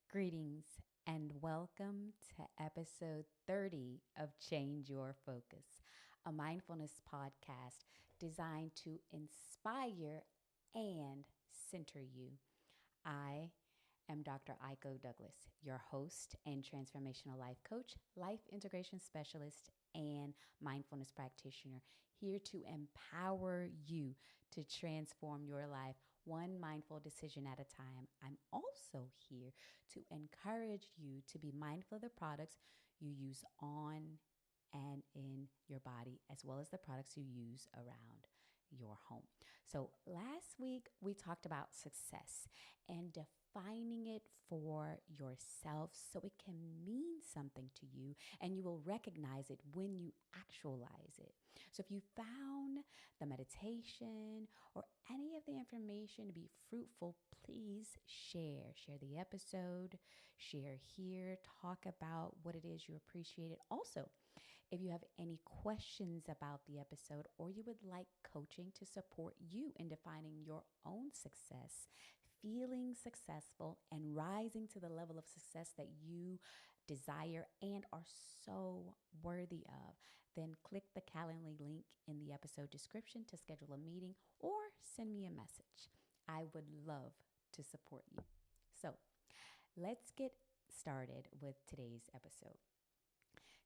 Greetings and welcome to episode 30 of Change Your Focus, a mindfulness podcast designed to inspire and center you. I am Dr. Aiko-Douglas, your host and transformational life coach, life integration specialist, and mindfulness practitioner, here to empower you to transform your life one mindful decision at a time. I'm also here to encourage you to be mindful of the products you use on and in your body, as well as the products you use around your home. So last week we talked about success and defining it for yourself so it can mean something to you and you will recognize it when you actualize it. So if you found the meditation or any of the information to be fruitful, please share the episode, share here, talk about what it is you appreciated. Also, if you have any questions about the episode or you would like coaching to support you in defining your own success, feeling successful, and rising to the level of success that you desire and are so worthy of, then click the Calendly link in the episode description to schedule a meeting or send me a message. I would love to support you. So let's get started with today's episode.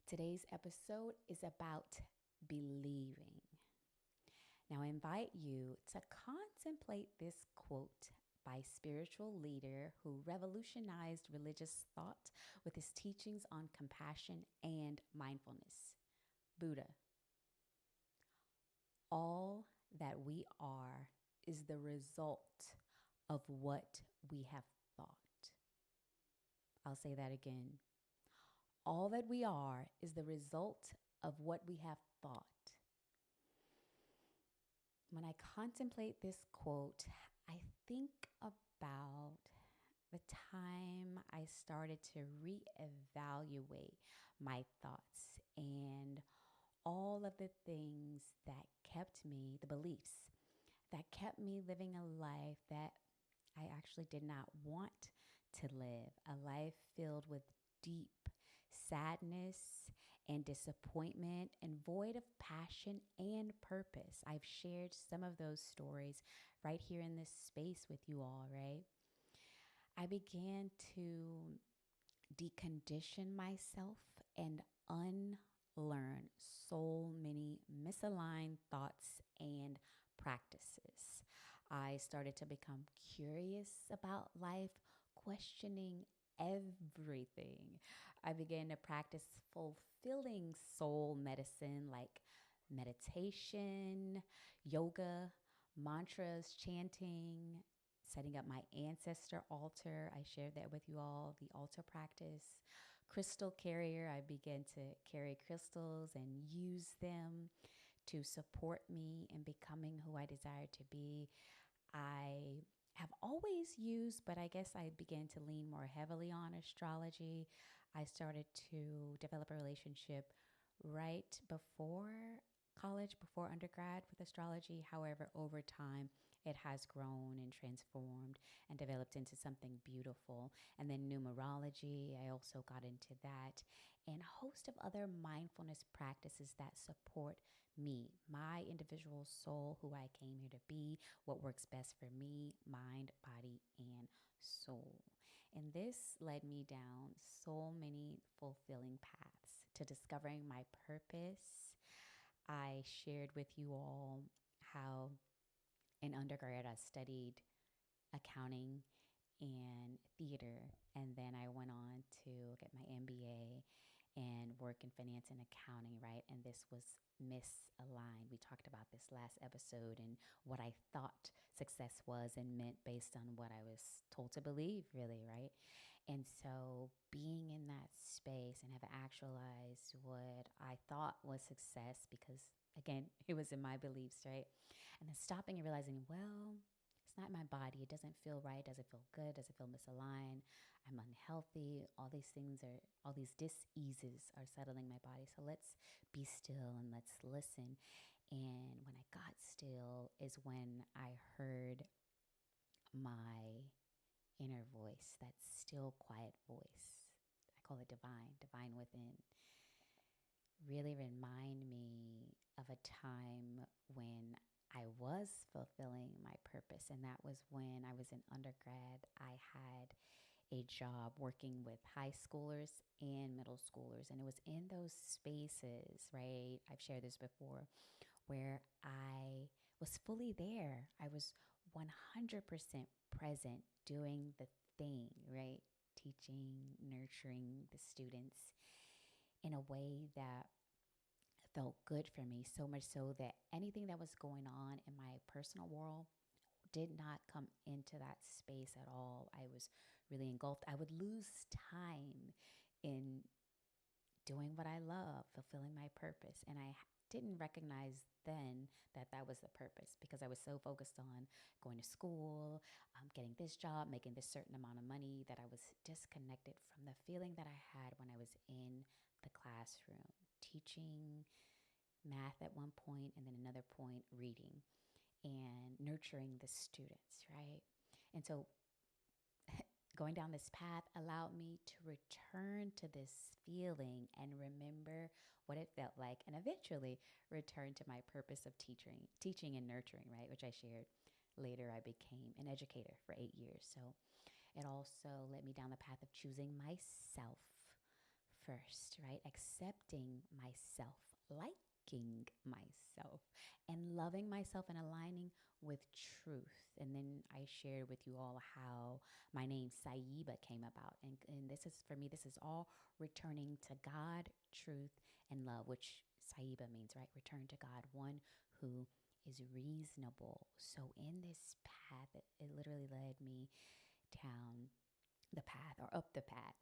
Today's episode is about believing. Now, I invite you to contemplate this quote by spiritual leader who revolutionized religious thought with his teachings on compassion and mindfulness, Buddha. All that we are is the result of what we have thought. I'll say that again. All that we are is the result of what we have thought. When I contemplate this quote, I think about the time I started to reevaluate my thoughts and all of the things that kept me, the beliefs that kept me living a life that I actually did not want to live, a life filled with deep sadness and disappointment and void of passion and purpose. I've shared some of those stories right here in this space with you all, right? I began to decondition myself and unlearn so many misaligned thoughts and practices. I started to become curious about life, questioning everything. I began to practice fulfilling soul medicine like meditation, yoga, mantras, chanting, setting up my ancestor altar. I shared that with you all, the altar practice. Crystal carrier, I began to carry crystals and use them to support me in becoming who I desire to be. I have always used, but I guess I began to lean more heavily on astrology. I started to develop a relationship right before college, before undergrad with astrology. However, over time, it has grown and transformed and developed into something beautiful. And then numerology, I also got into that, and a host of other mindfulness practices that support me, my individual soul, who I came here to be, what works best for me, mind, body, and soul. And this led me down so many fulfilling paths to discovering my purpose. I shared with you all how in undergrad I studied accounting and theater, and then I went on to get my MBA and work in finance and accounting, right? And this was misaligned. We talked about this last episode and what I thought success was and meant based on what I was told to believe, really, right? And so being in that space and have actualized what I thought was success, because again, it was in my beliefs, right? And then stopping and realizing, well, it's not my body. It doesn't feel right. Does it feel good? Does it feel misaligned? I'm unhealthy. All these dis-eases are settling my body. So let's be still and let's listen. And when I got still is when I heard my inner voice, that still quiet voice. I call it divine, divine within. Really remind me of a time when I was fulfilling my purpose. And that was when I was in undergrad. I had a job working with high schoolers and middle schoolers. And it was in those spaces, right? I've shared this before, where I was fully there. I was 100% present doing the thing, right? Teaching, nurturing the students in a way that felt good for me, so much so that anything that was going on in my personal world did not come into that space at all. I was really engulfed. I would lose time in doing what I love, fulfilling my purpose. And I didn't recognize then that that was the purpose, because I was so focused on going to school, getting this job, making this certain amount of money, that I was disconnected from the feeling that I had when I was in the classroom, teaching math at one point, and then another point reading and nurturing the students, right? And so going down this path allowed me to return to this feeling and remember what it felt like, and eventually return to my purpose of teaching and nurturing, right? Which I shared later. I became an educator for 8 years. So it also led me down the path of choosing myself first, right? Accepting myself, liking myself, and loving myself, and aligning with truth. And then I shared with you all how my name Saiba came about. And this is, for me, this is all returning to God, truth, and love, which Saiba means, right? Return to God, one who is reasonable. So in this path, it literally led me down the path, or up the path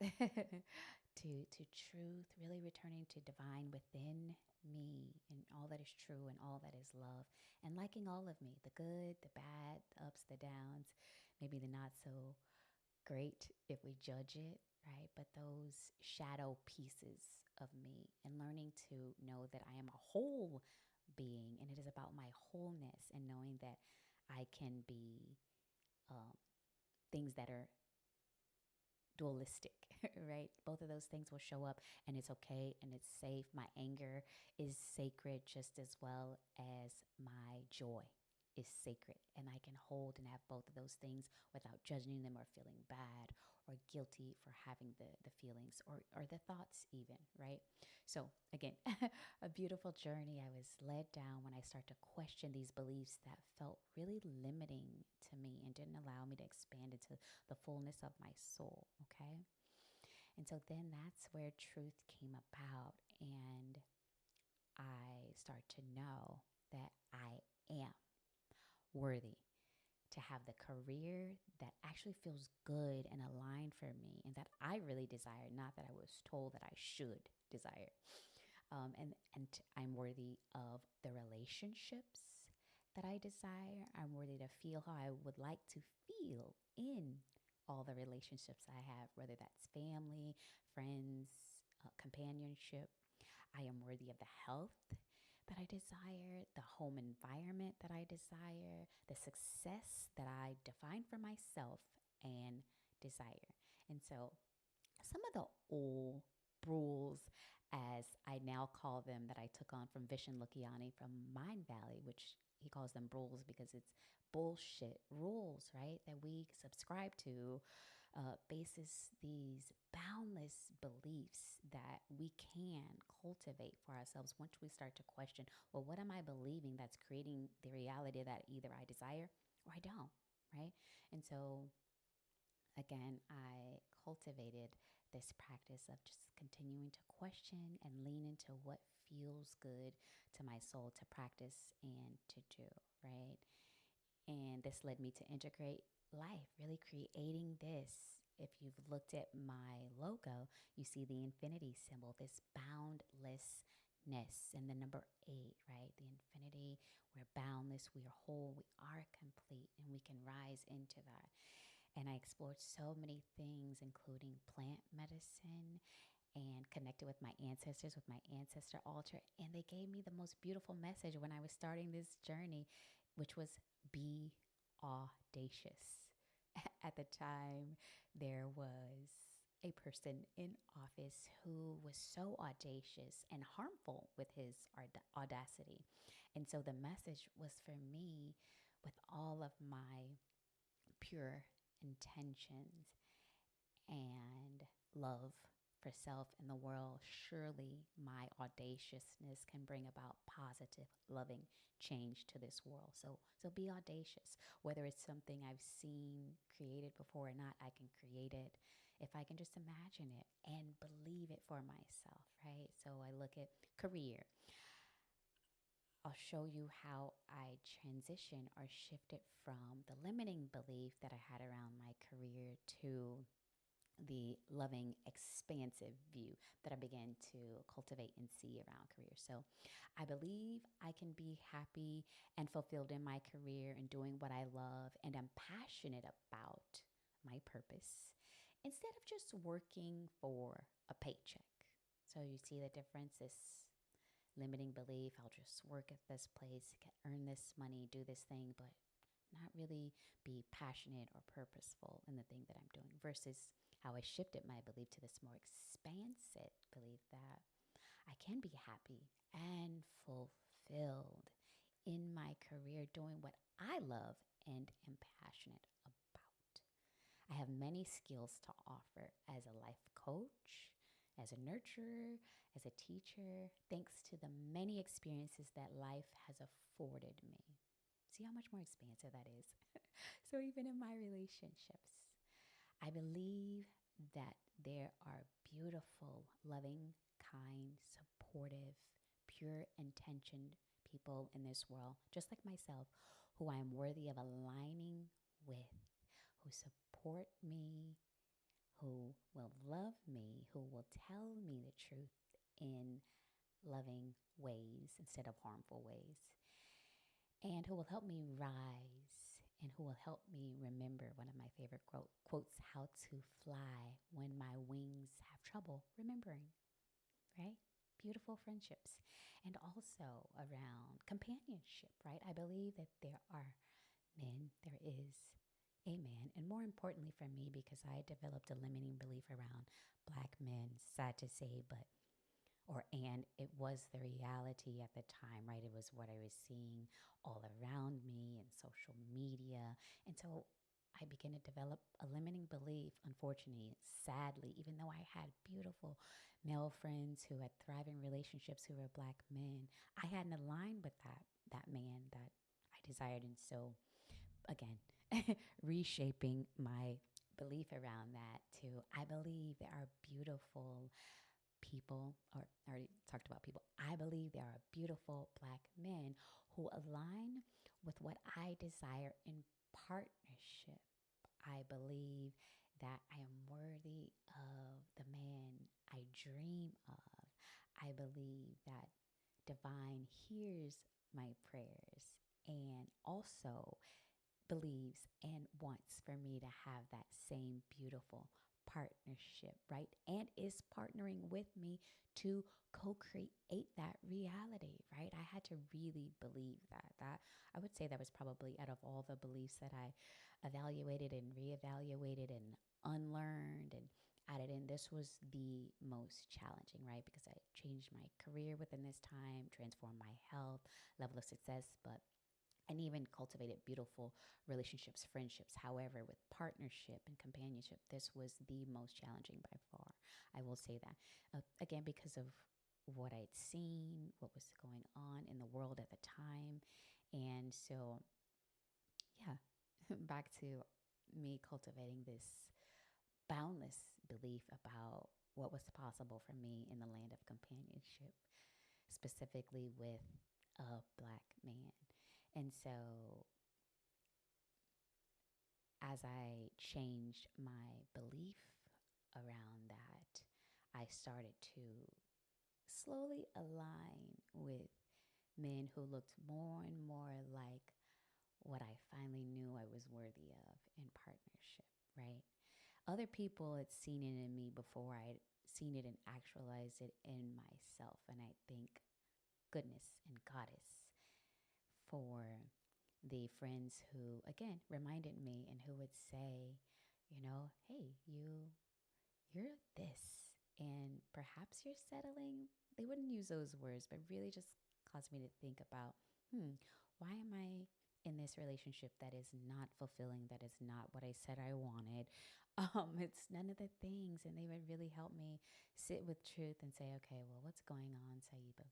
to truth, really returning to divine within me, and all that is true and all that is love, and liking all of me, the good, the bad, the ups, the downs, maybe the not so great if we judge it, right? But those shadow pieces of me, and learning to know that I am a whole being, and it is about my wholeness, and knowing that I can be um, things that are dualistic, right? Both of those things will show up, and it's okay, and it's safe. My anger is sacred just as well as my joy is sacred. And I can hold and have both of those things without judging them, or feeling bad or guilty for having the feelings, or the thoughts even, right? So again, a beautiful journey I was led down when I start to question these beliefs that felt really limiting to me, and didn't allow me to expand into the fullness of my soul, okay? And so then that's where truth came about, and I start to know that I am worthy to have the career that actually feels good and aligned for me, and that I really desire, not that I was told that I should desire. And I'm worthy of the relationships that I desire. I'm worthy to feel how I would like to feel in all the relationships I have, whether that's family, friends, companionship. I am worthy of the health that I desire, the home environment that I desire, the success that I define for myself and desire. And so some of the old rules, as I now call them, that I took on from Vishen Lukiani from Mind Valley, which he calls them rules because it's bullshit rules, right? That we subscribe to, bases these boundless beliefs that we can cultivate for ourselves once we start to question, well, what am I believing that's creating the reality that either I desire or I don't, right? And so again, I cultivated this practice of just continuing to question and lean into what feels good to my soul to practice and to do, right? And this led me to integrate life, really creating this. If you've looked at my logo, you see the infinity symbol, this boundlessness, and the number 8, right? The infinity, we're boundless, we are whole, we are complete, and we can rise into that. And I explored so many things, including plant medicine, and connected with my ancestors, with my ancestor altar. And they gave me the most beautiful message when I was starting this journey, which was be audacious. At the time, there was a person in office who was so audacious and harmful with his audacity. And so the message was for me, with all of my pure intentions and love for self and the world, surely my audaciousness can bring about positive, loving change to this world. So be audacious. Whether it's something I've seen created before or not, I can create it if I can just imagine it and believe it for myself, right? So I look at career. I'll show you how I transition or shifted from the limiting belief that I had around my career to the loving, expansive view that I began to cultivate and see around career. So I believe I can be happy and fulfilled in my career and doing what I love and I'm passionate about my purpose instead of just working for a paycheck. So you see the difference? This limiting belief, I'll just work at this place, earn this money, do this thing, but not really be passionate or purposeful in the thing that I'm doing, versus how I shifted my belief to this more expansive belief that I can be happy and fulfilled in my career doing what I love and am passionate about. I have many skills to offer as a life coach, as a nurturer, as a teacher, thanks to the many experiences that life has afforded me. See how much more expansive that is? So, even in my relationships, I believe that there are beautiful, loving, kind, supportive, pure intentioned people in this world, just like myself, who I am worthy of aligning with, who support me, who will love me, who will tell me the truth in loving ways instead of harmful ways, and who will help me rise and who will help me remember one of my favorite quotes, how to fly when my wings have trouble remembering, right? Beautiful friendships. And also around companionship, right? I believe that there are men, there is a man, and more importantly for me, because I developed a limiting belief around Black men, sad to say, but and it was the reality at the time, right? It was what I was seeing all around me and social media. And so I began to develop a limiting belief, unfortunately, sadly, even though I had beautiful male friends who had thriving relationships who were Black men, I hadn't aligned with that man that I desired. And so again, reshaping my belief around that to I believe there are beautiful people, or I already talked about people. I believe there are beautiful Black men who align with what I desire in partnership. I believe that I am worthy of the man I dream of. I believe that divine hears my prayers and also believes and wants for me to have that same beautiful partnership, right? And is partnering with me to co-create that reality, right? I had to really believe that. That I would say that was probably out of all the beliefs that I evaluated and reevaluated and unlearned and added in, this was the most challenging, right? Because I changed my career within this time, transformed my health, level of success, but and even cultivated beautiful relationships, friendships. However, with partnership and companionship, this was the most challenging by far. I will say that. Again, because of what I'd seen, what was going on in the world at the time. And so, yeah, back to me cultivating this boundless belief about what was possible for me in the land of companionship, specifically with a Black man. And so as I changed my belief around that, I started to slowly align with men who looked more and more like what I finally knew I was worthy of in partnership, right? Other people had seen it in me before I'd seen it and actualized it in myself. And I thank goodness and goddess for the friends who, again, reminded me and who would say, hey, you're this, and perhaps you're settling. They wouldn't use those words, but really just caused me to think about, why am I in this relationship that is not fulfilling, that is not what I said I wanted? It's none of the things. And they would really help me sit with truth and say, okay, well, what's going on, Saiba?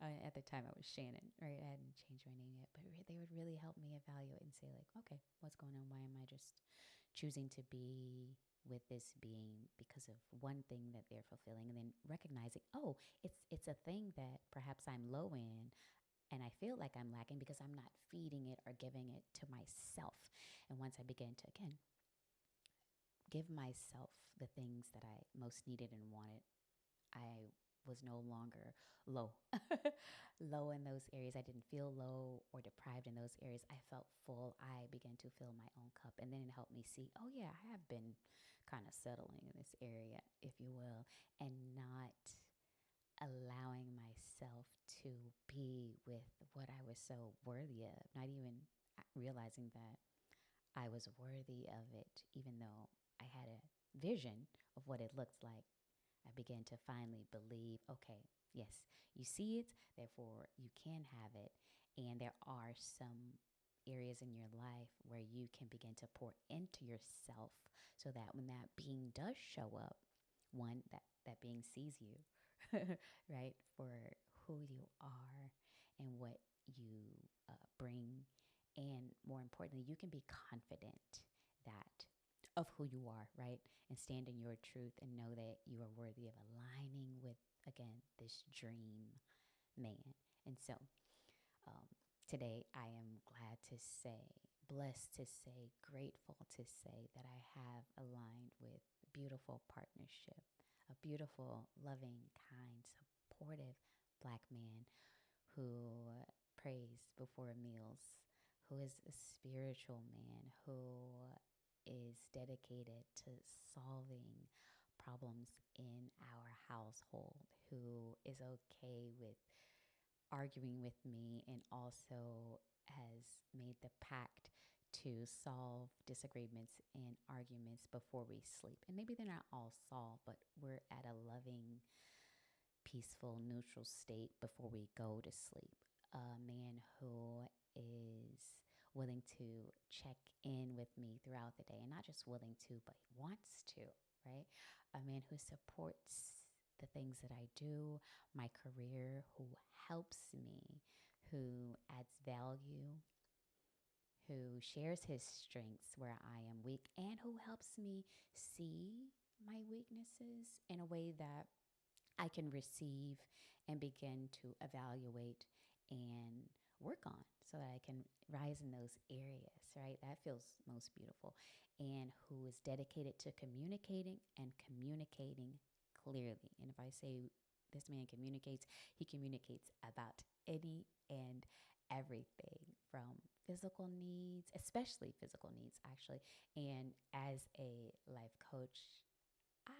At the time, I was Shannon, right? I hadn't changed my name yet, but they would really help me evaluate and say, like, okay, what's going on? Why am I just choosing to be with this being because of one thing that they're fulfilling, and then recognizing, oh, it's a thing that perhaps I'm low in, and I feel like I'm lacking because I'm not feeding it or giving it to myself. And once I begin to, again, give myself the things that I most needed and wanted, I was no longer low, low in those areas. I didn't feel low or deprived in those areas. I felt full. I began to fill my own cup. And then it helped me see, oh, yeah, I have been kind of settling in this area, if you will, and not allowing myself to be with what I was so worthy of, not even realizing that I was worthy of it, even though I had a vision of what it looked like. I began to finally believe, okay, yes, you see it, therefore you can have it. And there are some areas in your life where you can begin to pour into yourself so that when that being does show up, one, that being sees you, right, for who you are and what you bring. And more importantly, you can be confident that of who you are, right? And stand in your truth and know that you are worthy of aligning with, again, this dream man. And so um, today I am glad to say, blessed to say, grateful to say that I have aligned with a beautiful partnership, a beautiful, loving, kind, supportive Black man who prays before meals, who is a spiritual man, who is dedicated to solving problems in our household, who is okay with arguing with me and also has made the pact to solve disagreements and arguments before we sleep. And maybe they're not all solved, but we're at a loving, peaceful, neutral state before we go to sleep. A man who is willing to check in with me throughout the day, and not just willing to, but wants to, right? A man who supports the things that I do, my career, who helps me, who adds value, who shares his strengths where I am weak, and who helps me see my weaknesses in a way that I can receive and begin to evaluate and work on so that I can rise in those areas, right? That feels most beautiful. And who is dedicated to communicating and communicating clearly. And if I say this man communicates, he communicates about any and everything from physical needs, especially physical needs, actually. And as a life coach, I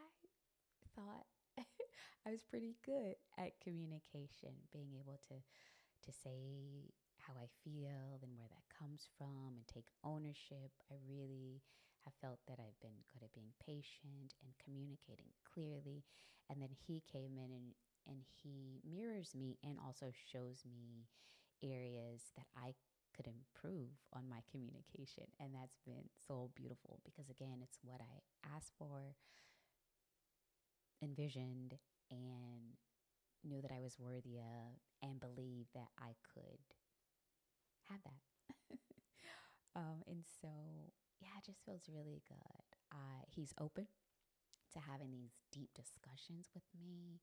thought I was pretty good at communication, being able to say how I feel and where that comes from and take ownership. I really have felt that I've been good at being patient and communicating clearly. And then he came in and he mirrors me and also shows me areas that I could improve on my communication. And that's been so beautiful because, again, it's what I asked for, envisioned, and knew that I was worthy of, and believed that I could have that. And so, yeah, it just feels really good. He's open to having these deep discussions with me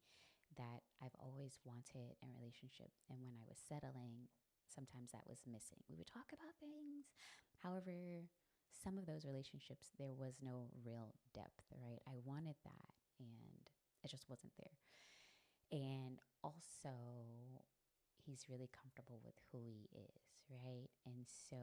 that I've always wanted in a relationship. And when I was settling, sometimes that was missing. We would talk about things. However, some of those relationships, there was no real depth, right? I wanted that, and it just wasn't there. And also, he's really comfortable with who he is, right? And so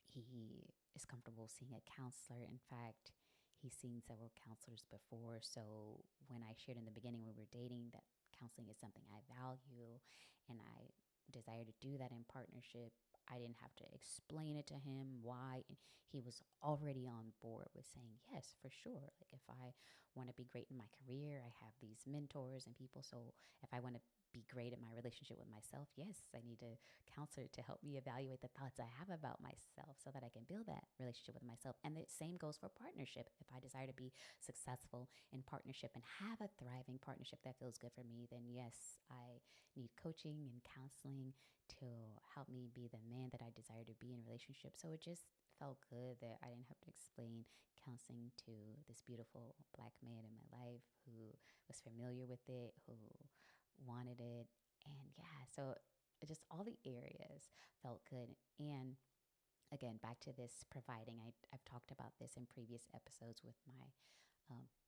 he is comfortable seeing a counselor. In fact, he's seen several counselors before. So when I shared in the beginning when we were dating that counseling is something I value and I desire to do that in partnership. I didn't have to explain it to him why. And he was already on board with saying, yes, for sure. Like, if I want to be great in my career, I have these mentors and people. So if I want to be great in my relationship with myself, yes, I need a counselor to help me evaluate the thoughts I have about myself so that I can build that relationship with myself. And the same goes for partnership. If I desire to be successful in partnership and have a thriving partnership that feels good for me, then yes, I need coaching and counseling to help me be the man that I desire to be in a relationship. So it just felt good that I didn't have to explain counseling to this beautiful Black man in my life who was familiar with it, who wanted it. And yeah, so just all the areas felt good. And again, back to this providing, I've talked about this in previous episodes with my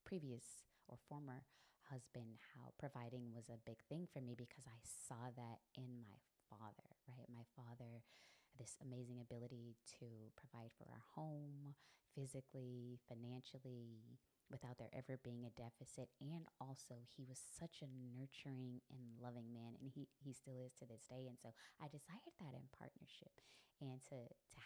previous or former husband, how providing was a big thing for me because I saw that in my father, right? My father had this amazing ability to provide for our home physically, financially, without there ever being a deficit. And also, he was such a nurturing and loving man, and he still is to this day. And so I desired that in partnership, and to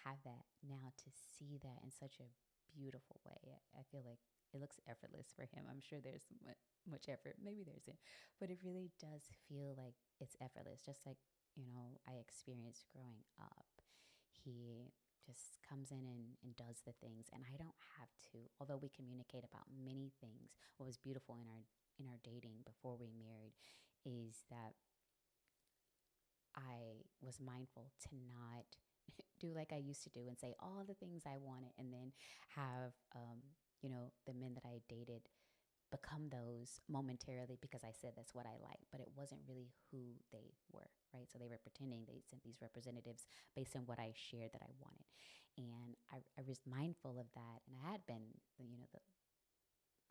have that now, to see that in such a beautiful way. I feel like it looks effortless for him. I'm sure there's much effort. Maybe there isn't, but it really does feel like it's effortless. Just like, I experienced growing up. He just comes in and does the things, and I don't have to. Although we communicate about many things, what was beautiful in our dating before we married is that I was mindful to not do like I used to do and say all the things I wanted, and then have the men that I dated become those momentarily because I said that's what I like, but it wasn't really who they were, right? So they were pretending. They sent these representatives based on what I shared that I wanted. And I was mindful of that. And I had been, the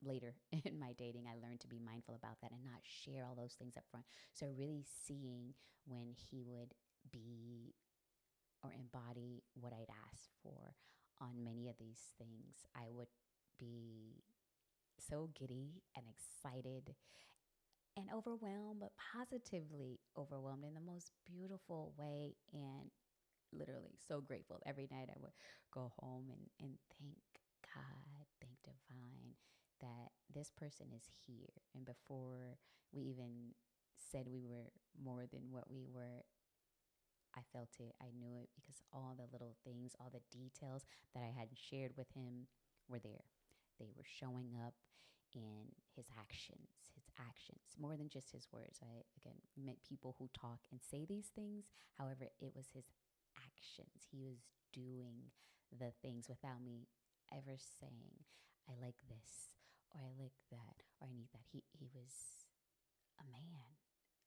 later in my dating, I learned to be mindful about that and not share all those things up front. So really seeing when he would be or embody what I'd asked for on many of these things, I would be so giddy and excited and overwhelmed, but positively overwhelmed in the most beautiful way. And literally so grateful. Every night I would go home and thank God, thank Divine that this person is here. And before we even said we were more than what we were, I felt it. I knew it because all the little things, all the details that I had shared with him were there. They were showing up in his actions, more than just his words. I, again, met people who talk and say these things. However, it was his actions. He was doing the things without me ever saying, I like this, or I like that, or I need that. He was a man,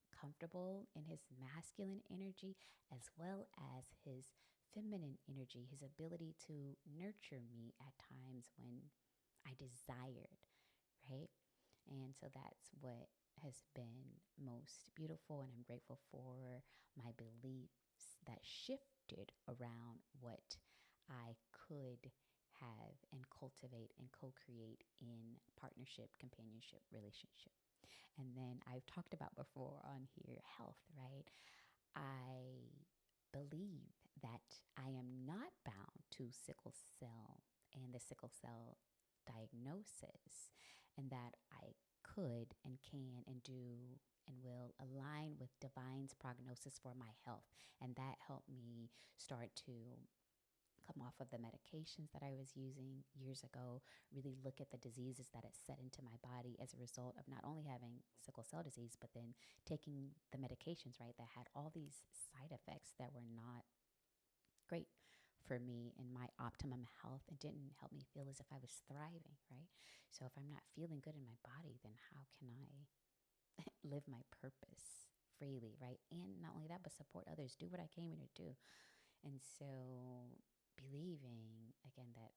comfortable in his masculine energy as well as his feminine energy, his ability to nurture me at times when I desired, right? And so that's what has been most beautiful, and I'm grateful for my beliefs that shifted around what I could have and cultivate and co-create in partnership, companionship, relationship. And then I've talked about before on here health, right? I believe that I am not bound to sickle cell and the sickle cell diagnosis, and that I could and can and do and will align with divine's prognosis for my health. And that helped me start to come off of the medications that I was using years ago, really look at the diseases that it set into my body as a result of not only having sickle cell disease, but then taking the medications, right, that had all these side effects that were not great for me in my optimum health and didn't help me feel as if I was thriving, right? So if I'm not feeling good in my body, then how can I live my purpose freely, right? And not only that, but support others, do what I came here to do. And so believing, again, that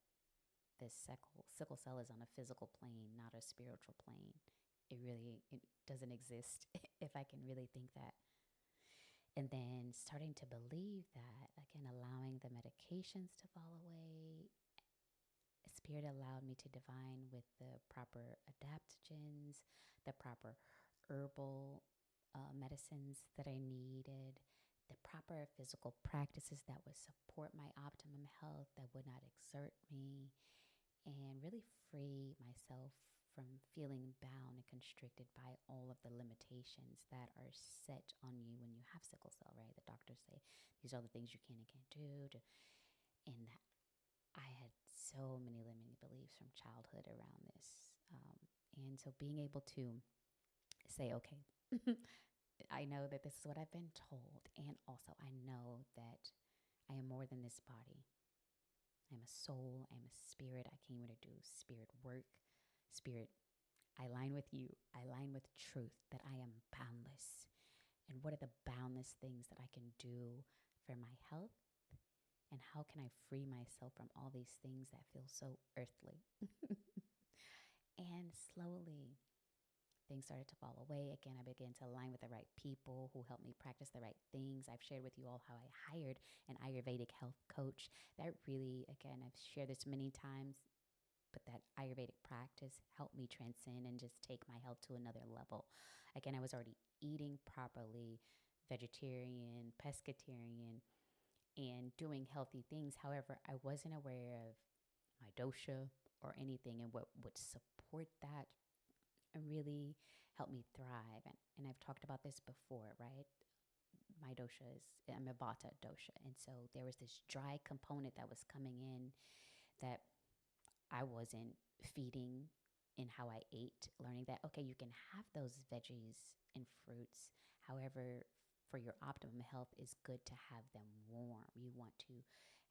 this sickle cell is on a physical plane, not a spiritual plane. It doesn't exist if I can really think that. And then starting to believe that, again, allowing the medications to fall away. Spirit allowed me to divine with the proper adaptogens, the proper herbal medicines that I needed, the proper physical practices that would support my optimum health, that would not exert me, and really free myself from feeling bound and constricted by all of the limitations that are set on you when you have sickle cell, right? The doctors say these are the things you can and can't do. And I had so many limiting beliefs from childhood around this. And so being able to say, okay, I know that this is what I've been told. And also, I know that I am more than this body. I'm a soul. I'm a spirit. I came here to do spirit work. Spirit, I align with you. I align with truth that I am boundless. And what are the boundless things that I can do for my health? And how can I free myself from all these things that feel so earthly? And slowly, things started to fall away. Again, I began to align with the right people who helped me practice the right things. I've shared with you all how I hired an Ayurvedic health coach. That really, again, I've shared this many times, but that Ayurvedic practice helped me transcend and just take my health to another level. Again, I was already eating properly, vegetarian, pescatarian, and doing healthy things. However, I wasn't aware of my dosha or anything and what would support that and really help me thrive. And I've talked about this before, right? My dosha is, I'm a vata dosha. And so there was this dry component that was coming in that I wasn't feeding in how I ate, learning that, okay, you can have those veggies and fruits. However, for your optimum health, is good to have them warm. You want to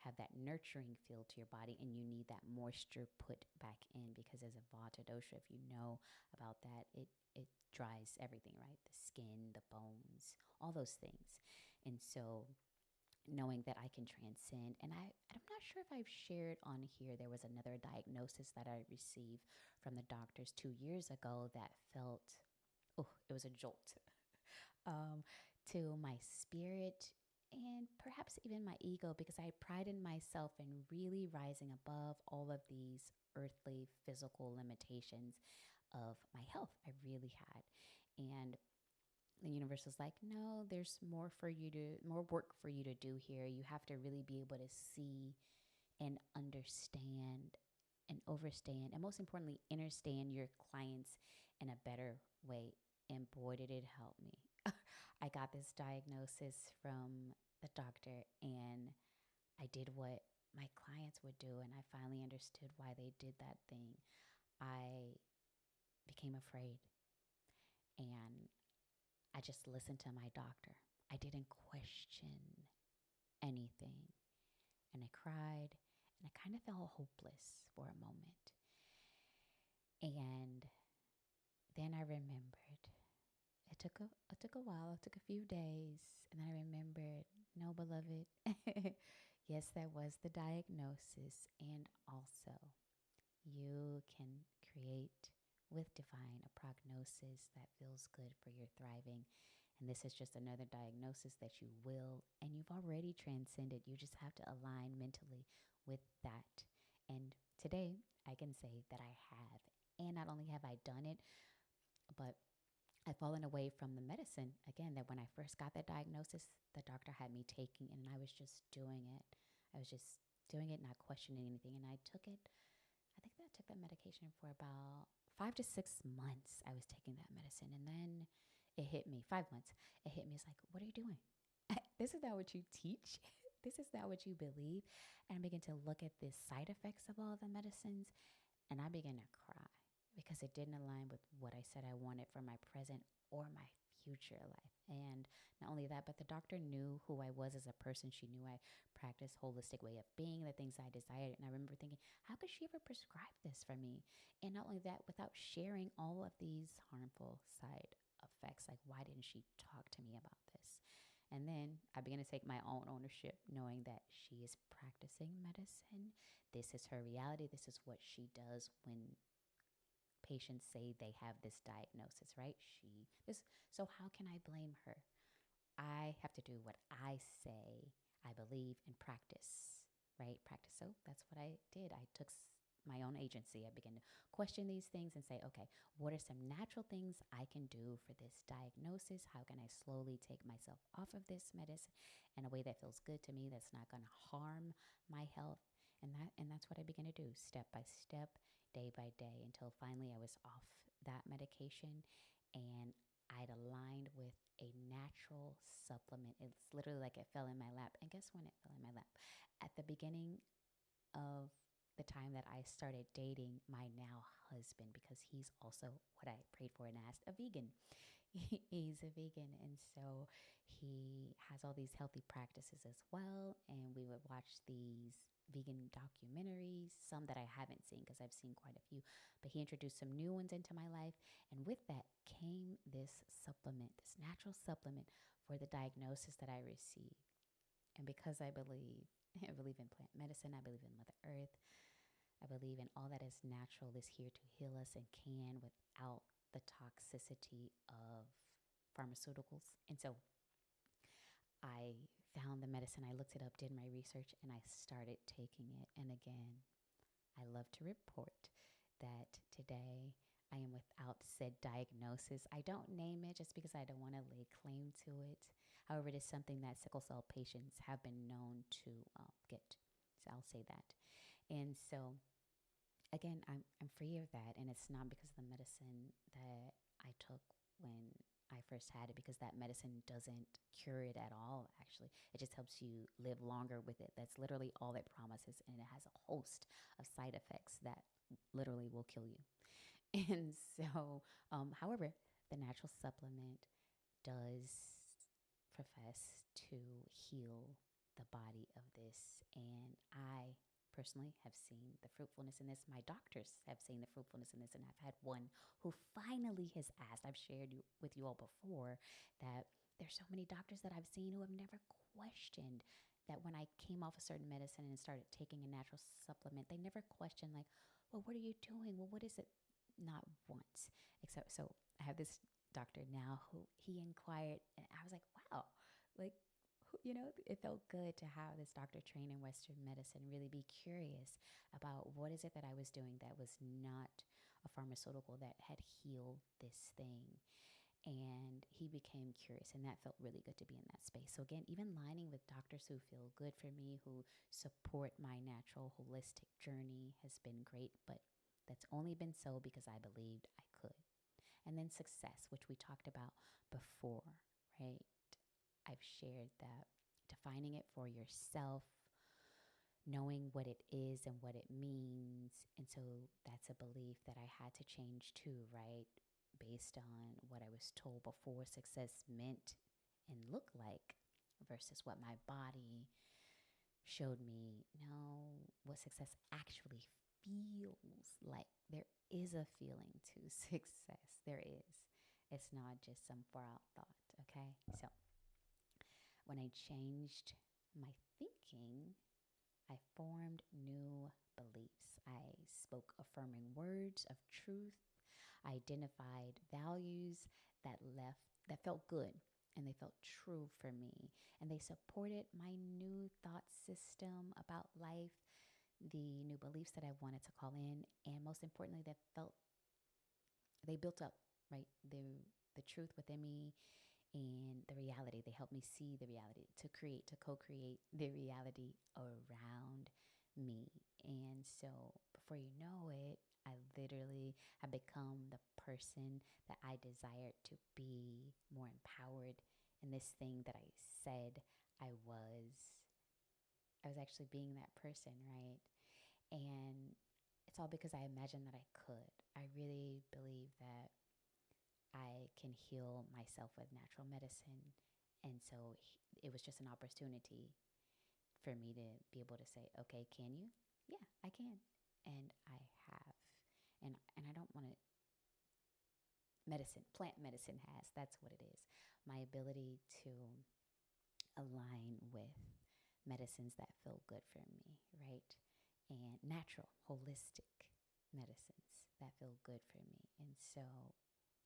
have that nurturing feel to your body, and you need that moisture put back in because as a vata dosha, if you know about that, it dries everything, right? The skin, the bones, all those things. And so knowing that I can transcend. And I'm not sure if I've shared on here, there was another diagnosis that I received from the doctors 2 years ago that felt, oh, it was a jolt um, to my spirit and perhaps even my ego because I prided myself in really rising above all of these earthly physical limitations of my health. I really had. And the universe was like, no, there's more work for you to do here. You have to really be able to see and understand and overstand, and most importantly, understand your clients in a better way. And boy, did it help me. I got this diagnosis from the doctor, and I did what my clients would do, and I finally understood why they did that thing. I became afraid, and I just listened to my doctor. I didn't question anything. And I cried and I kind of felt hopeless for a moment. And then I remembered. It took a while. It took a few days. And I remembered, no, beloved. Yes, that was the diagnosis. And also, you can create with divine a prognosis that feels good for your thriving. And this is just another diagnosis that you will, and you've already transcended. You just have to align mentally with that. And today I can say that I have. And not only have I done it, but I've fallen away from the medicine. Again, that when I first got that diagnosis, the doctor had me taking, and I was just doing it. I was just doing it, not questioning anything. And I took it. I think that I took that medication for about 5 to 6 months. I was taking that medicine. And then it hit me, 5 months. It hit me. It's like, what are you doing? This is not what you teach. This is not what you believe. And I began to look at the side effects of all the medicines. And I began to cry because it didn't align with what I said I wanted for my present or my future life. And not only that, but the doctor knew who I was as a person. She knew I practiced holistic way of being, the things I desired. And I remember thinking, how could she ever prescribe this for me? And not only that, without sharing all of these harmful side effects, like why didn't she talk to me about this? And then I began to take my own ownership, knowing that she is practicing medicine. This is her reality. This is what she does when patients say they have this diagnosis, right? So how can I blame her? I have to do what I say, I believe, and practice, right? Practice. So that's what I did. I took my own agency. I began to question these things and say, okay, what are some natural things I can do for this diagnosis? How can I slowly take myself off of this medicine in a way that feels good to me, that's not going to harm my health? And that's what I began to do, step by step, day by day, until finally I was off that medication and I'd aligned with a natural supplement. It's literally like it fell in my lap. And guess when it fell in my lap? At the beginning of the time that I started dating my now husband, because he's also what I prayed for and asked, a vegan. He's a vegan. And so he has all these healthy practices as well. And we would watch these vegan documentaries, some that I haven't seen because I've seen quite a few, but he introduced some new ones into my life. And with that came this supplement, this natural supplement for the diagnosis that I received. And because I believe, I believe in plant medicine, I believe in Mother Earth, I believe in all that is natural is here to heal us and can without the toxicity of pharmaceuticals. And so I found the medicine, I looked it up, did my research, and I started taking it. And again, I love to report that today I am without said diagnosis. I don't name it just because I don't want to lay claim to it. However, it is something that sickle cell patients have been known to get. So I'll say that. And so again, I'm free of that, and it's not because of the medicine that I took when I first had it, because that medicine doesn't cure it at all. Actually, it just helps you live longer with it. That's literally all it promises, and it has a host of side effects that literally will kill you. And so, however, the natural supplement does profess to heal the body of this. And I personally have seen the fruitfulness in this. My doctors have seen the fruitfulness in this. And I've had one who finally has asked, I've shared with you all before, that there's so many doctors that I've seen who have never questioned that when I came off a certain medicine and started taking a natural supplement, they never questioned, like, well, what are you doing? Well, what is it? Not once. Except, so I have this doctor now who he inquired, and I was like, wow, like, it felt good to have this doctor trained in Western medicine really be curious about what is it that I was doing that was not a pharmaceutical that had healed this thing. And he became curious, and that felt really good to be in that space. So again, even lining with doctors who feel good for me, who support my natural holistic journey, has been great. But that's only been so because I believed I could. And then success, which we talked about before, right? I've shared that defining it for yourself, knowing what it is and what it means. And so that's a belief that I had to change too, right? Based on what I was told before success meant and looked like versus what my body showed me. No, what success actually feels like. There is a feeling to success. There is. It's not just some far out thought, okay? So when I changed my thinking, I formed new beliefs. I spoke affirming words of truth. I identified values that felt good and they felt true for me. And they supported my new thought system about life, the new beliefs that I wanted to call in, and most importantly, they built up, right? The truth within me and the reality. They help me see the reality, to co-create the reality around me. And so before you know it, I literally have become the person that I desired to be, more empowered in this thing that I said I was. I was actually being that person, right? And it's all because I imagined that I could. I really believe that I can heal myself with natural medicine. And so it was just an opportunity for me to be able to say, okay, can you? Yeah, I can. And I have. And I don't want to, plant medicine has, that's what it is. My ability to align with medicines that feel good for me, right? And natural, holistic medicines that feel good for me. And so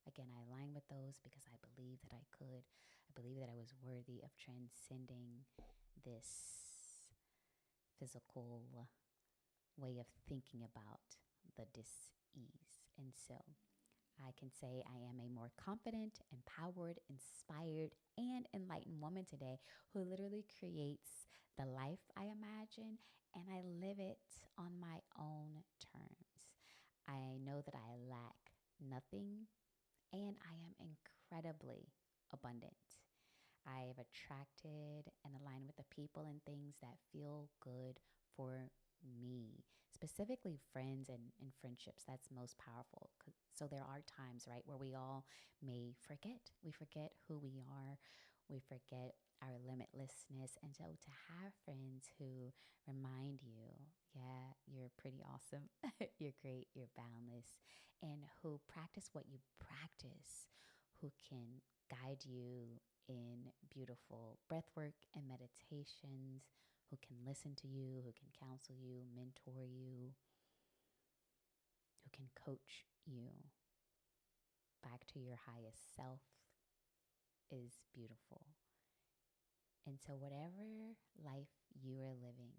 again, I align with those because I believe that I could. I believe that I was worthy of transcending this physical way of thinking about the dis-ease. And so I can say I am a more confident, empowered, inspired, and enlightened woman today who literally creates the life I imagine and I live it on my own terms. I know that I lack nothing and I am incredibly abundant. I've attracted and aligned with the people and things that feel good for me, specifically friends and friendships. That's most powerful. So there are times, right, where we all may forget. We forget who we are. We forget our limitlessness. And so to have friends who remind you, yeah, you're pretty awesome. You're great. You're boundless. And who practice what you practice, who can guide you in beautiful breathwork and meditations, who can listen to you, who can counsel you, mentor you, who can coach you back to your highest self is beautiful. And so, whatever life you are living,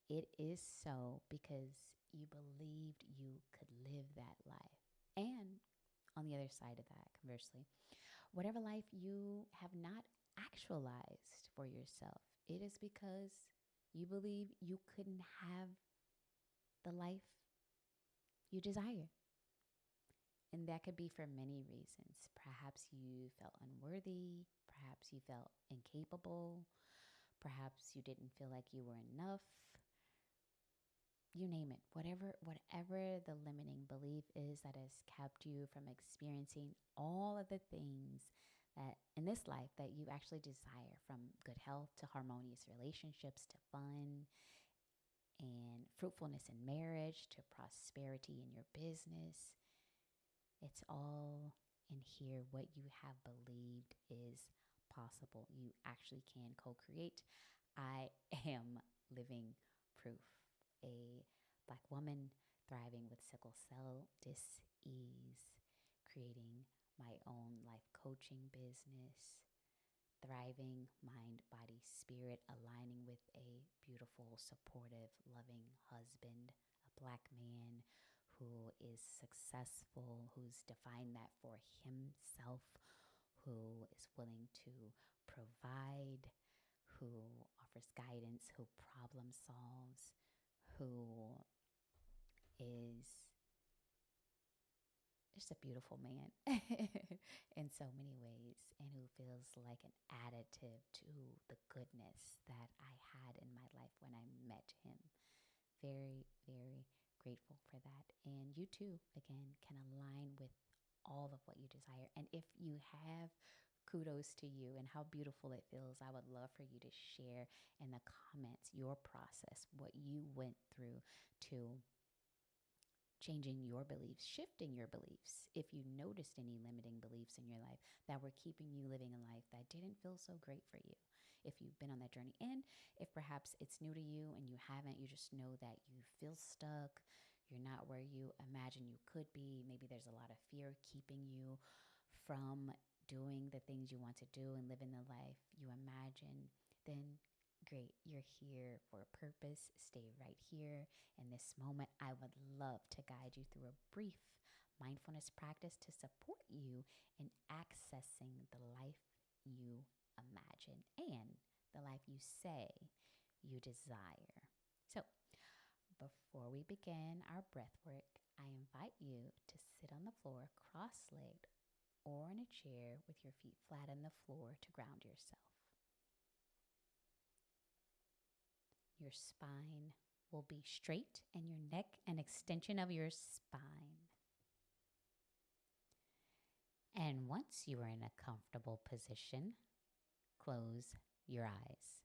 it is so because you believed you could live that life. And on the other side of that, conversely, whatever life you have not actualized for yourself, it is because you believe you couldn't have the life you desire. And that could be for many reasons. Perhaps you felt unworthy. Perhaps you felt incapable. Perhaps you didn't feel like you were enough. You name it. Whatever the limiting belief is that has kept you from experiencing all of the things that in this life that you actually desire, from good health to harmonious relationships to fun and fruitfulness in marriage to prosperity in your business. It's all in here. What you have believed is possible. You actually can co-create. I am living proof. A Black woman thriving with sickle cell dis-ease, creating my own life coaching business, thriving mind, body, spirit, aligning with a beautiful, supportive, loving husband, a Black man who is successful, who's defined that for himself, who is willing to provide, who offers guidance, who problem solves, who is just a beautiful man in so many ways, and who feels like an additive to the goodness that I had in my life when I met him. Very, very grateful for that. And you too, again, can align with all of what you desire. And if you have, kudos to you and how beautiful it feels. I would love for you to share in the comments your process, what you went through to changing your beliefs, shifting your beliefs. If you noticed any limiting beliefs in your life that were keeping you living a life that didn't feel so great for you, if you've been on that journey, and if perhaps it's new to you and you haven't, you just know that you feel stuck, you're not where you imagine you could be. Maybe there's a lot of fear keeping you from doing the things you want to do and living the life you imagine, then great, you're here for a purpose. Stay right here in this moment. I would love to guide you through a brief mindfulness practice to support you in accessing the life you imagine and the life you say you desire. So, before we begin our breath work, I invite you to sit on the floor cross-legged or in a chair with your feet flat on the floor to ground yourself. Your spine will be straight and your neck an extension of your spine. And once you are in a comfortable position, close your eyes.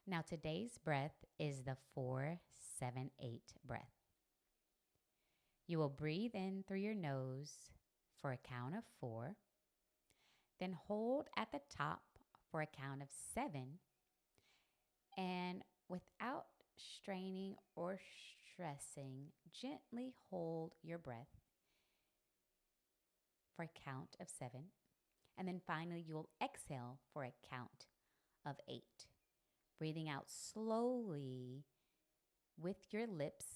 Now, today's breath is the 4-7-8 breath. You will breathe in through your nose for a count of 4, then hold at the top for a count of 7, and without straining or stressing, gently hold your breath for a count of 7. And then finally, you'll exhale for a count of 8, breathing out slowly with your lips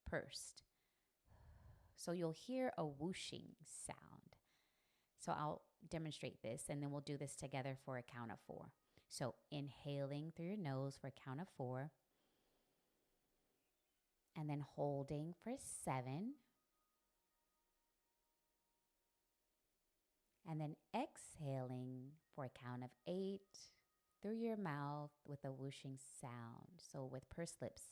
pursed. So you'll hear a whooshing sound. So I'll demonstrate this, and then we'll do this together for a count of 4. So inhaling through your nose for a count of 4, and then holding for 7, and then exhaling for a count of 8 through your mouth with a whooshing sound. So with pursed lips.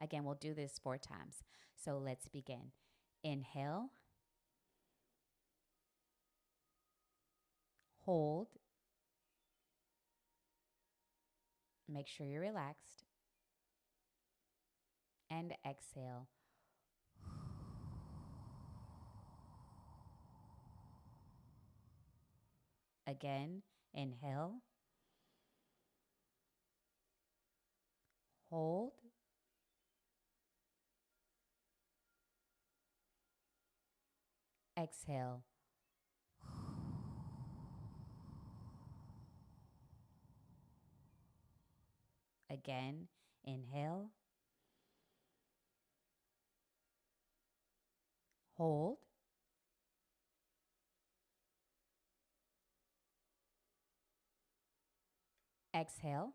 Again, we'll do this 4 times. So let's begin. Inhale. Hold. Make sure you're relaxed. And exhale. Again, inhale. Hold. Exhale. Again, inhale. Hold. Exhale.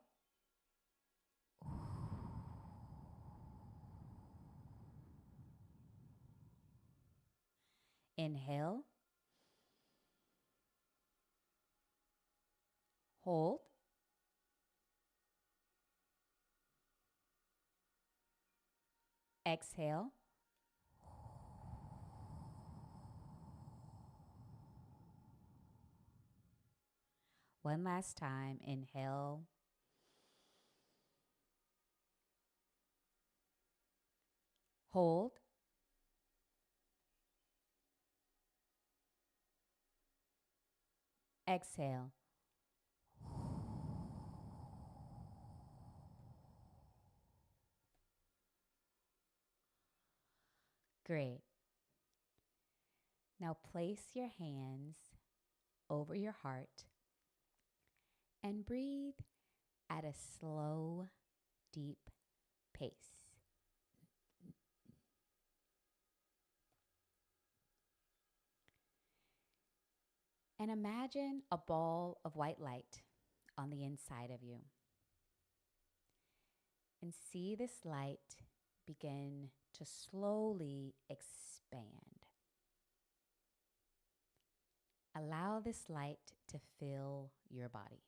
Inhale. Hold. Exhale. One last time. Inhale. Hold. Exhale. Great. Now place your hands over your heart and breathe at a slow, deep pace. And imagine a ball of white light on the inside of you. And see this light begin to slowly expand. Allow this light to fill your body.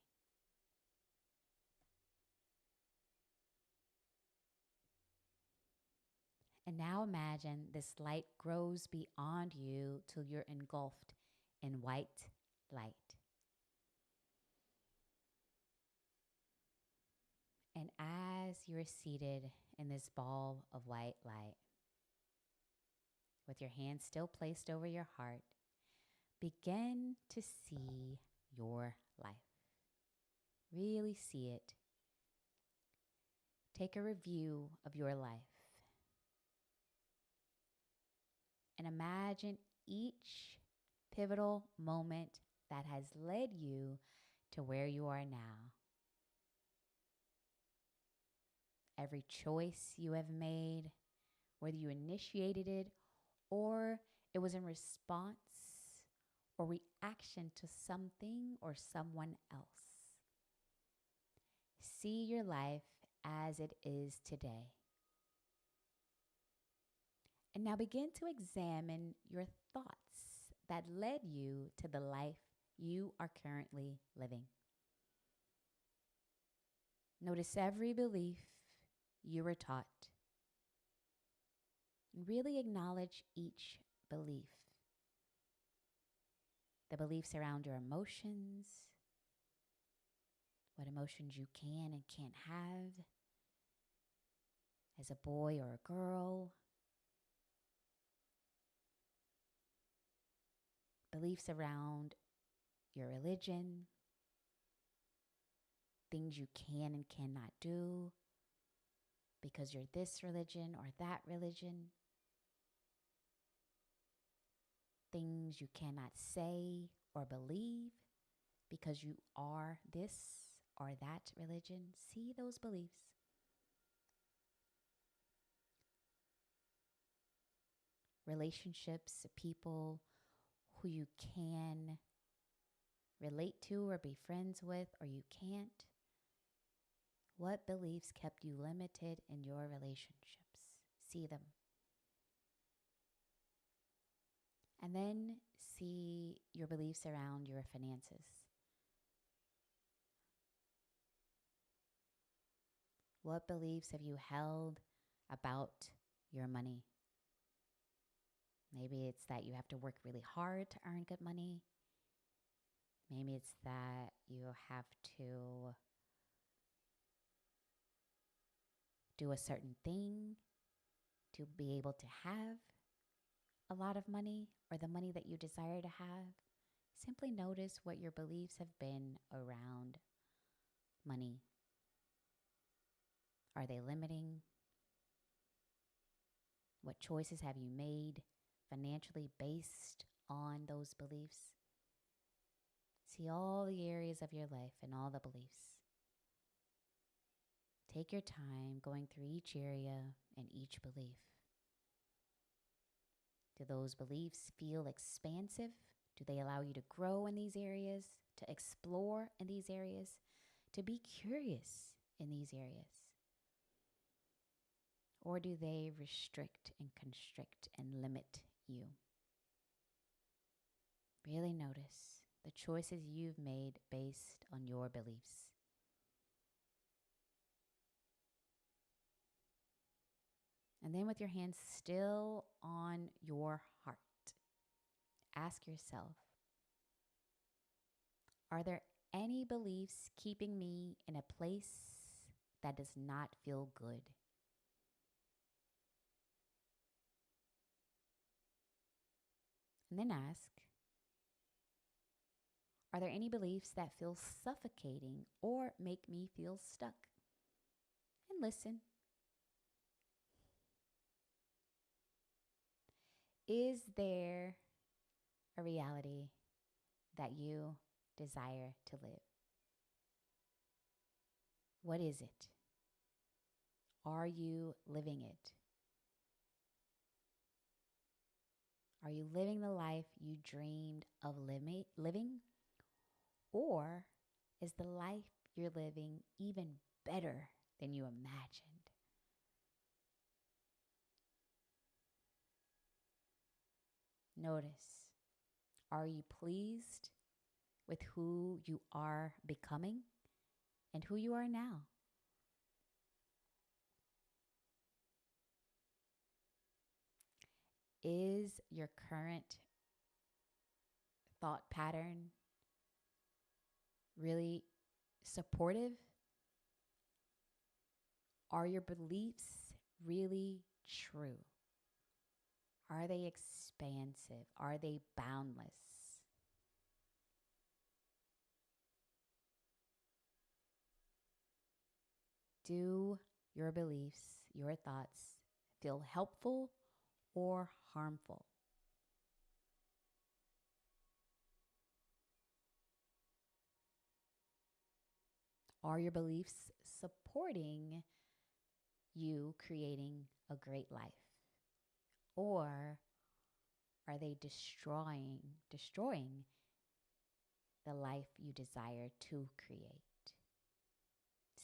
And now imagine this light grows beyond you till you're engulfed in white light. And as you're seated in this ball of white light, with your hands still placed over your heart, begin to see your life. Really see it. Take a review of your life. And imagine each pivotal moment that has led you to where you are now. Every choice you have made, whether you initiated it or it was in response or reaction to something or someone else. See your life as it is today. And now begin to examine your thoughts that led you to the life you are currently living. Notice every belief you were taught. And really acknowledge each belief. The beliefs around your emotions, what emotions you can and can't have as a boy or a girl. Beliefs around your religion, things you can and cannot do, because you're this religion or that religion, things you cannot say or believe because you are this or that religion. See those beliefs. Relationships, people who you can relate to or be friends with, or you can't. What beliefs kept you limited in your relationships? See them. And then see your beliefs around your finances. What beliefs have you held about your money? Maybe it's that you have to work really hard to earn good money. Maybe it's that you have to do a certain thing to be able to have a lot of money or the money that you desire to have. Simply notice what your beliefs have been around money. Are they limiting? What choices have you made financially based on those beliefs? See all the areas of your life and all the beliefs. Take your time going through each area and each belief. Do those beliefs feel expansive? Do they allow you to grow in these areas, to explore in these areas, to be curious in these areas? Or do they restrict and constrict and limit you? Really notice the choices you've made based on your beliefs. And then with your hands still on your heart, ask yourself, are there any beliefs keeping me in a place that does not feel good? And then ask, are there any beliefs that feel suffocating or make me feel stuck? And listen. Is there a reality that you desire to live? What is it? Are you living it? Are you living the life you dreamed of living? Or is the life you're living even better than you imagined? Notice, are you pleased with who you are becoming and who you are now? Is your current thought pattern really supportive? Are your beliefs really true? Are they expansive? Are they boundless? Do your beliefs, your thoughts, feel helpful or harmful? Are your beliefs supporting you creating a great life? Or are they destroying the life you desire to create?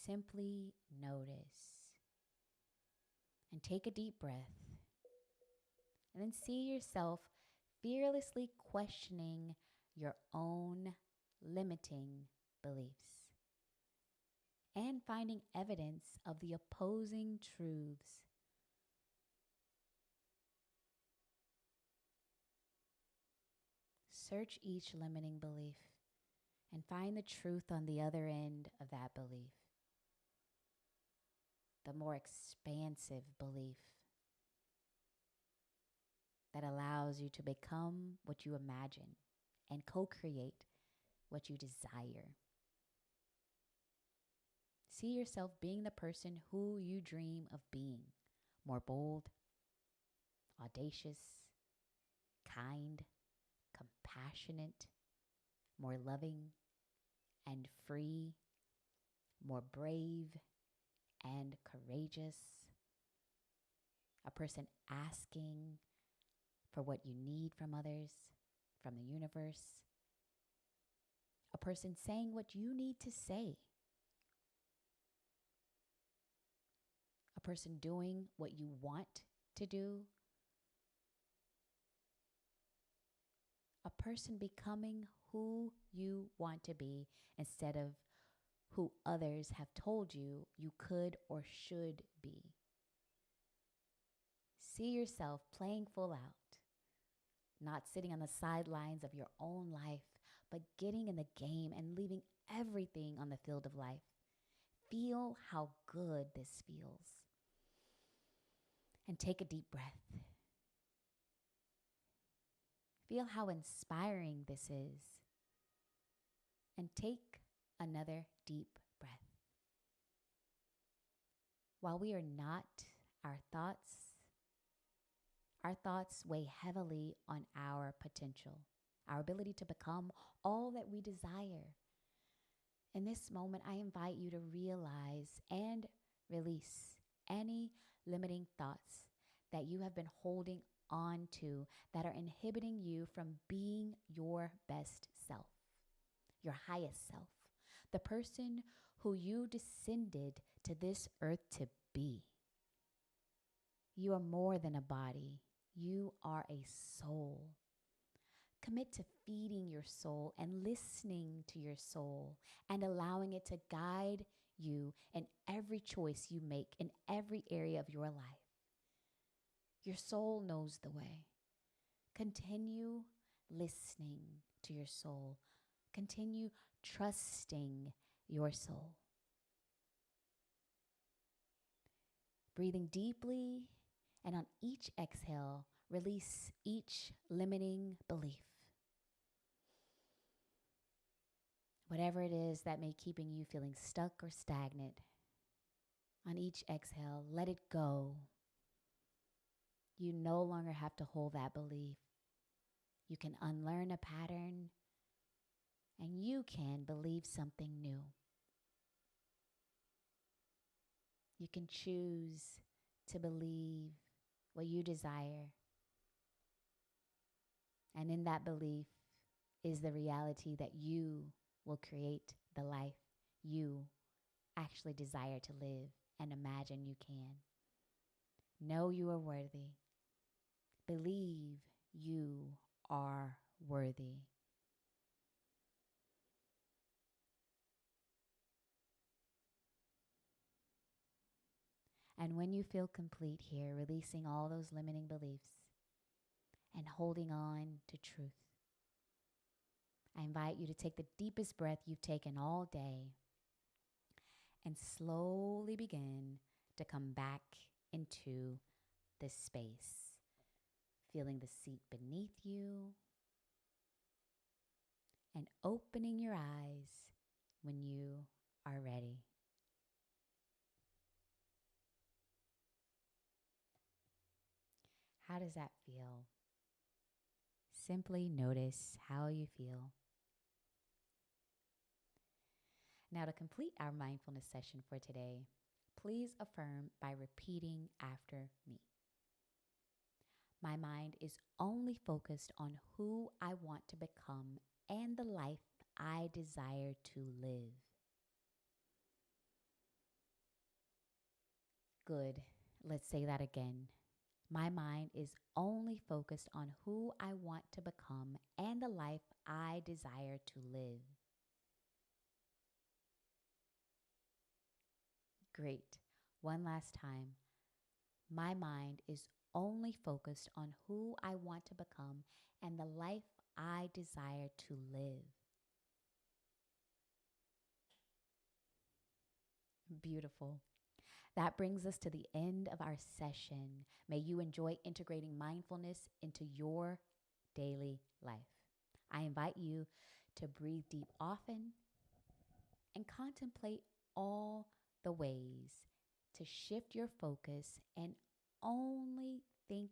Simply notice and take a deep breath. And then see yourself fearlessly questioning your own limiting beliefs and finding evidence of the opposing truths. Search each limiting belief and find the truth on the other end of that belief. The more expansive belief that allows you to become what you imagine and co-create what you desire. See yourself being the person who you dream of being, more bold, audacious, kind, compassionate, more loving and free, more brave and courageous, a person asking for what you need from others, from the universe, a person saying what you need to say, a person doing what you want to do, a person becoming who you want to be instead of who others have told you you could or should be. See yourself playing full out, not sitting on the sidelines of your own life, but getting in the game and leaving everything on the field of life. Feel how good this feels. And take a deep breath. Feel how inspiring this is. And take another deep breath. While we are not our thoughts weigh heavily on our potential, our ability to become all that we desire. In this moment, I invite you to realize and release any limiting thoughts that you have been holding on to that are inhibiting you from being your best self, your highest self, the person who you descended to this earth to be. You are more than a body. You are a soul. Commit to feeding your soul and listening to your soul and allowing it to guide you in every choice you make in every area of your life. Your soul knows the way. Continue listening to your soul. Continue trusting your soul. Breathing deeply, and on each exhale, release each limiting belief. Whatever it is that may keeping you feeling stuck or stagnant, on each exhale, let it go. You no longer have to hold that belief. You can unlearn a pattern, and you can believe something new. You can choose to believe what you desire. And in that belief is the reality that you will create the life you actually desire to live and imagine you can. Know you are worthy. Believe you are worthy. And when you feel complete here, releasing all those limiting beliefs and holding on to truth, I invite you to take the deepest breath you've taken all day and slowly begin to come back into this space, feeling the seat beneath you and opening your eyes when you are ready. How does that feel? Simply notice how you feel. Now, to complete our mindfulness session for today, please affirm by repeating after me. My mind is only focused on who I want to become and the life I desire to live. Good. Let's say that again. My mind is only focused on who I want to become and the life I desire to live. Great. One last time. My mind is only focused on who I want to become and the life I desire to live. Beautiful. That brings us to the end of our session. May you enjoy integrating mindfulness into your daily life. I invite you to breathe deep often and contemplate all the ways to shift your focus and only think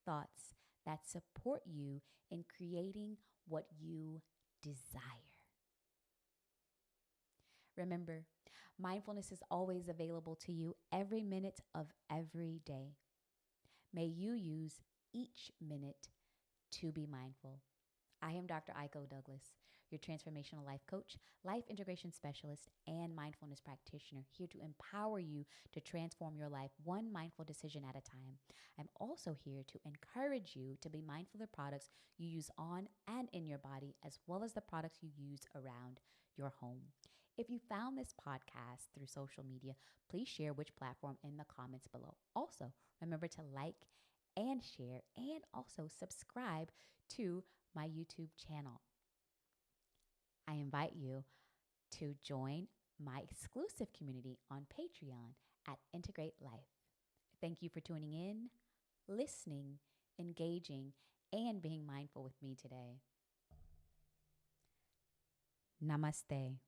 thoughts that support you in creating what you desire. Remember, mindfulness is always available to you every minute of every day. May you use each minute to be mindful. I am Dr. Aiko-Douglas, your transformational life coach, life integration specialist, and mindfulness practitioner, here to empower you to transform your life one mindful decision at a time. I'm also here to encourage you to be mindful of the products you use on and in your body, as well as the products you use around your home. If you found this podcast through social media, please share which platform in the comments below. Also, remember to like and share and also subscribe to my YouTube channel. I invite you to join my exclusive community on Patreon at Integr8 Lyfe. Thank you for tuning in, listening, engaging, and being mindful with me today. Namaste.